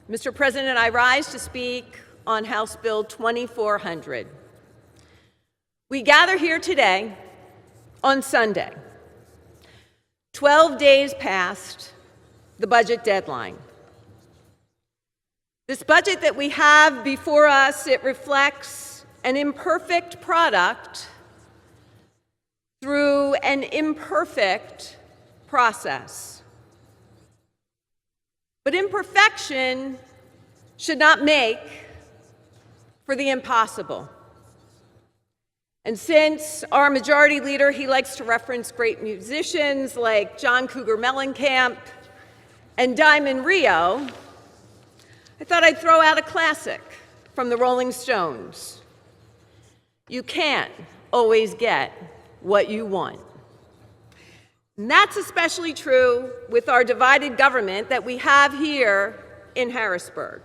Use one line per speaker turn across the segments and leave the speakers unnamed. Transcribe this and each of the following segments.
Mr. President, I rise to speak on House Bill 2400. We gather here today on Sunday, 12 days past the budget deadline. This budget that we have before us, it reflects an imperfect product through an imperfect process. But imperfection should not make for the impossible. And since our majority leader, he likes to reference great musicians like John Cougar Mellencamp and Diamond Rio, I thought I'd throw out a classic from the Rolling Stones. You can't always get what you want. And that's especially true with our divided government that we have here in Harrisburg.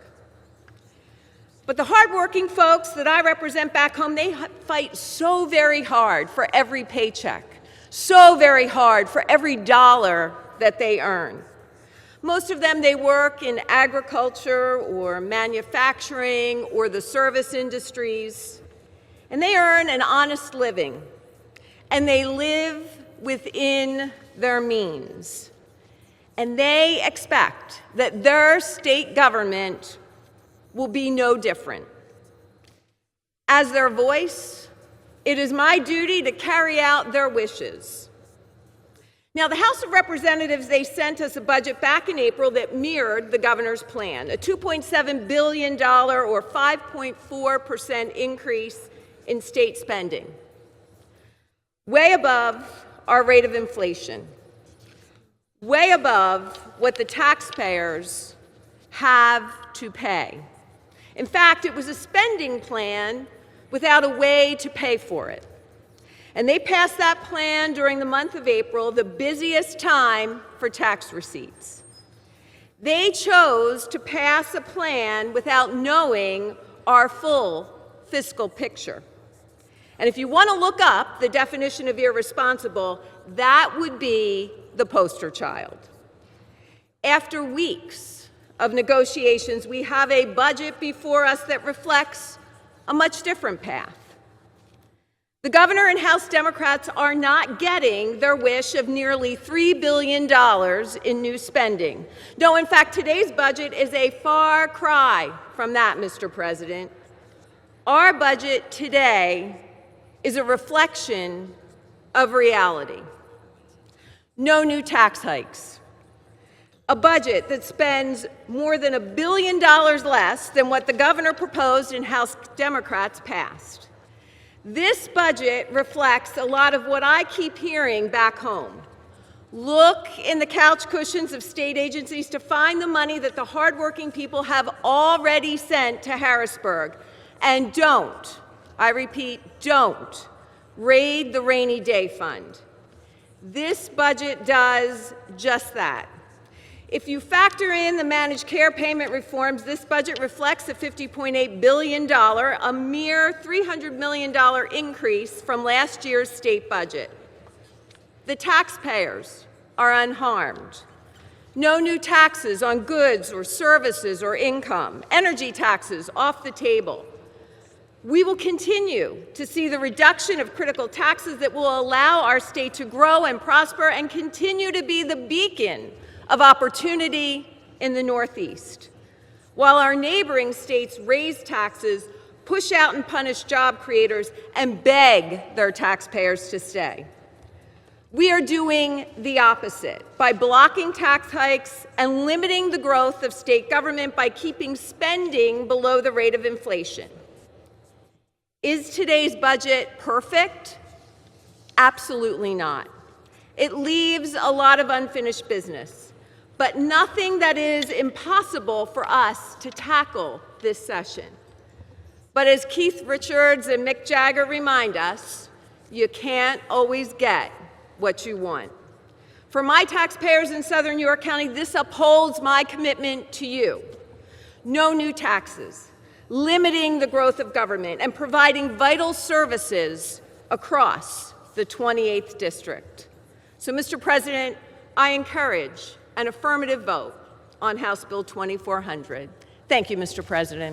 But the hardworking folks that I represent back home, they fight so very hard for every paycheck, so very hard for every dollar that they earn. Most of them, they work in agriculture or manufacturing or the service industries, and they earn an honest living, and they live within their means. And they expect that their state government will be no different. As their voice, it is my duty to carry out their wishes. Now, the House of Representatives, they sent us a budget back in April that mirrored the governor's plan, a $2.7 billion or 5.4% increase in state spending, way above our rate of inflation, way above what the taxpayers have to pay. In fact, it was a spending plan without a way to pay for it. And they passed that plan during the month of April, the busiest time for tax receipts. They chose to pass a plan without knowing our full fiscal picture. And if you want to look up the definition of irresponsible, that would be the poster child. After weeks of negotiations, we have a budget before us that reflects a much different path. The governor and House Democrats are not getting their wish of nearly $3 billion in new spending. No, in fact, today's budget is a far cry from that, Mr. President. Our budget today is a reflection of reality. No new tax hikes. A budget that spends more than $1 billion less than what the governor proposed and House Democrats passed. This budget reflects a lot of what I keep hearing back home. Look in the couch cushions of state agencies to find the money that the hardworking people have already sent to Harrisburg. And don't, I repeat, don't raid the rainy day fund. This budget does just that. If you factor in the managed care payment reforms, this budget reflects a $50.8 billion, a mere $300 million increase from last year's state budget. The taxpayers are unharmed. No new taxes on goods or services or income. Energy taxes off the table. We will continue to see the reduction of critical taxes that will allow our state to grow and prosper and continue to be the beacon of opportunity in the Northeast. While our neighboring states raise taxes, push out and punish job creators, and beg their taxpayers to stay. We are doing the opposite by blocking tax hikes and limiting the growth of state government by keeping spending below the rate of inflation. Is today's budget perfect? Absolutely not. It leaves a lot of unfinished business, but nothing that is impossible for us to tackle this session. But as Keith Richards and Mick Jagger remind us, you can't always get what you want. For my taxpayers in Southern York County, this upholds my commitment to you. No new taxes, limiting the growth of government, and providing vital services across the 28th District. So, Mr. President, I encourage an affirmative vote on House Bill 2400. Thank you, Mr. President.